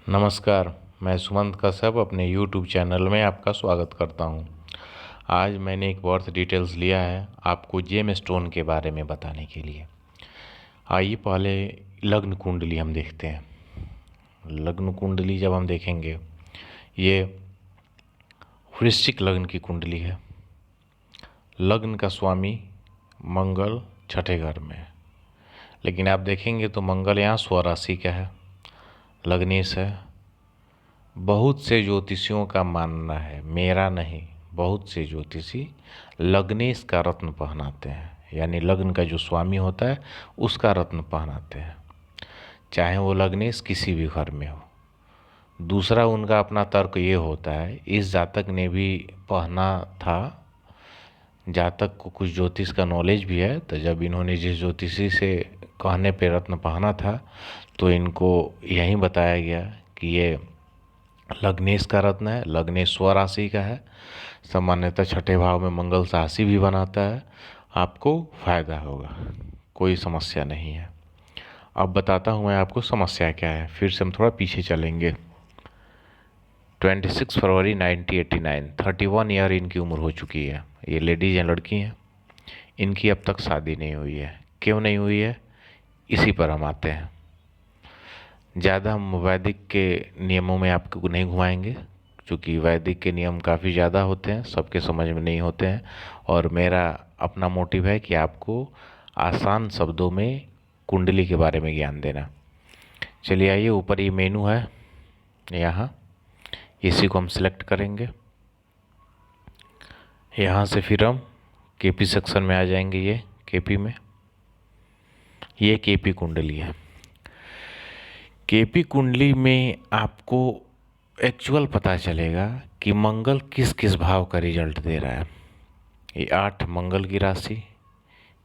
नमस्कार, मैं सुमंत कश्यप अपने यूट्यूब चैनल में आपका स्वागत करता हूं। आज मैंने एक बर्थ डिटेल्स लिया है आपको जेम स्टोन के बारे में बताने के लिए। आइए पहले लग्न कुंडली हम देखते हैं। लग्न कुंडली जब हम देखेंगे, ये वृश्चिक लग्न की कुंडली है। लग्न का स्वामी मंगल छठे घर में है, लेकिन आप देखेंगे तो मंगल यहाँ स्वराशि का है, लग्नेश है। बहुत से ज्योतिषियों का मानना है, मेरा नहीं, बहुत से ज्योतिषी लग्नेश का रत्न पहनाते हैं, यानी लग्न का जो स्वामी होता है उसका रत्न पहनाते हैं, चाहे वो लग्नेश किसी भी घर में हो। दूसरा उनका अपना तर्क ये होता है, इस जातक ने भी पहना था, जातक को कुछ ज्योतिष का नॉलेज भी है, तो जब इन्होंने जिस ज्योतिषी से कहने पे रत्न पहना था तो इनको यही बताया गया कि ये लग्नेश का रत्न है, लग्नेश स्वराशि का है। सामान्यतः छठे भाव में मंगल राशि भी बनाता है, आपको फायदा होगा, कोई समस्या नहीं है। अब बताता हूँ मैं आपको समस्या क्या है। फिर से हम थोड़ा पीछे चलेंगे। 26 फरवरी 1989, 31 ईयर इनकी उम्र हो चुकी है। ये लेडीज हैं, लड़की हैं। इनकी अब तक शादी नहीं हुई है। क्यों नहीं हुई है, इसी पर हम आते हैं। ज़्यादा हम वैदिक के नियमों में आपको नहीं घुमाएंगे, क्योंकि वैदिक के नियम काफ़ी ज़्यादा होते हैं, सबके समझ में नहीं होते हैं, और मेरा अपना मोटिव है कि आपको आसान शब्दों में कुंडली के बारे में ज्ञान देना। चलिए आइए, ऊपर ये मेनू है, यहाँ इसी को हम सिलेक्ट करेंगे। यहाँ से फिर हम केपी सेक्शन में आ जाएंगे। ये केपी में, ये केपी कुंडली है। केपी कुंडली में आपको एक्चुअल पता चलेगा कि मंगल किस किस भाव का रिजल्ट दे रहा है। ये 8 मंगल की राशि,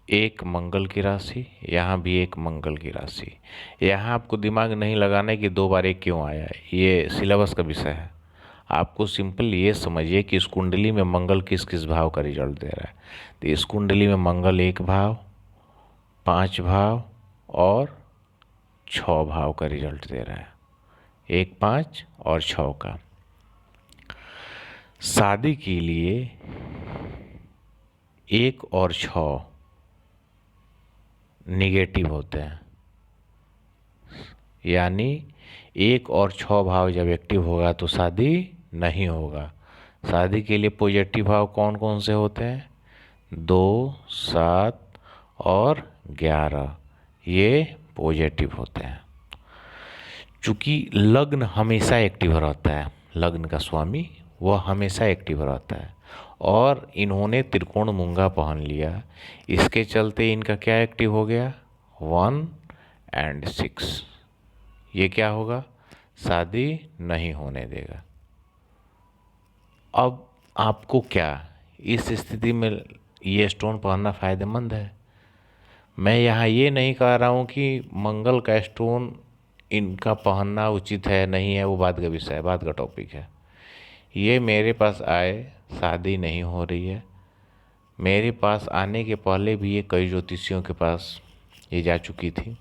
1 मंगल की राशि, यहाँ भी 1 मंगल की राशि। यहाँ आपको दिमाग नहीं लगाना है कि 2 बार 1 क्यों आया है, ये सिलेबस का विषय है। आपको सिंपल ये समझिए कि इस कुंडली में मंगल किस किस भाव का रिजल्ट दे रहा है। तो इस कुंडली में मंगल 1 भाव, 5 भाव और 6 भाव का रिजल्ट दे रहा है, 1, 5 और 6 का। शादी के लिए 1 और 6 निगेटिव होते हैं, यानी 1 और 6 भाव जब एक्टिव होगा तो शादी नहीं होगा। शादी के लिए पॉजिटिव भाव कौन कौन से होते हैं, 2, 7 और 11, ये पॉजिटिव होते हैं। चूँकि लग्न हमेशा एक्टिव रहता है, लग्न का स्वामी वह हमेशा एक्टिव रहता है, और इन्होंने त्रिकोण मूंगा पहन लिया, इसके चलते इनका क्या एक्टिव हो गया, 1 और 6। ये क्या होगा, शादी नहीं होने देगा। अब आपको क्या इस स्थिति में ये स्टोन पहनना फ़ायदेमंद है? मैं यहाँ ये नहीं कह रहा हूँ कि मंगल का स्टोन इनका पहनना उचित है नहीं है, वो बात का विषय है, बात का टॉपिक है। ये मेरे पास आए, शादी नहीं हो रही है। मेरे पास आने के पहले भी ये कई ज्योतिषियों के पास ये जा चुकी थी,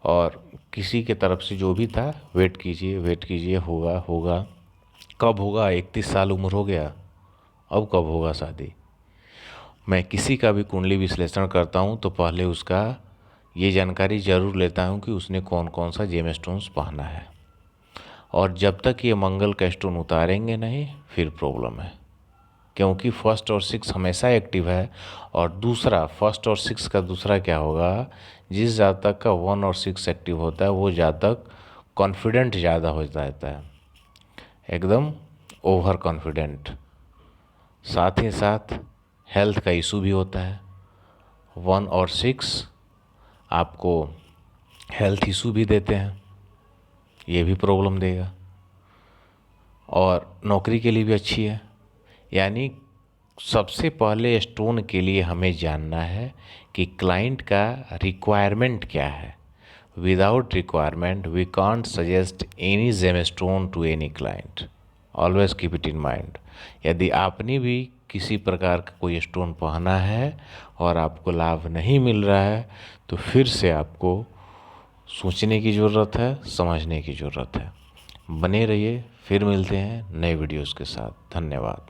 और किसी के तरफ से जो भी था, वेट कीजिए वेट कीजिए, होगा होगा, कब होगा, 31 साल उम्र हो गया, अब कब होगा शादी। मैं किसी का भी कुंडली विश्लेषण करता हूँ तो पहले उसका ये जानकारी ज़रूर लेता हूँ कि उसने कौन कौन सा जेम स्टोन्स पहना है, और जब तक ये मंगल का स्टोन उतारेंगे नहीं फिर प्रॉब्लम है, क्योंकि 1 और 6 हमेशा एक्टिव है। और दूसरा 1 और 6 का दूसरा क्या होगा, जिस जातक का 1 और 6 एक्टिव होता है वो जातक कॉन्फिडेंट ज़्यादा हो जाता है, एकदम ओवर कॉन्फिडेंट। साथ ही साथ हेल्थ का इशू भी होता है। 1 और 6 आपको हेल्थ इशू भी देते हैं, ये भी प्रॉब्लम देगा। और नौकरी के लिए भी अच्छी है। यानी सबसे पहले स्टोन के लिए हमें जानना है कि क्लाइंट का रिक्वायरमेंट क्या है। Without requirement we can't suggest any gem stone to any client, always keep it in mind. यदि आपने भी किसी प्रकार का कोई स्टोन पहना है और आपको लाभ नहीं मिल रहा है तो फिर से आपको सोचने की ज़रूरत है, समझने की ज़रूरत है। बने रहिए, फिर मिलते हैं नए वीडियोस के साथ। धन्यवाद।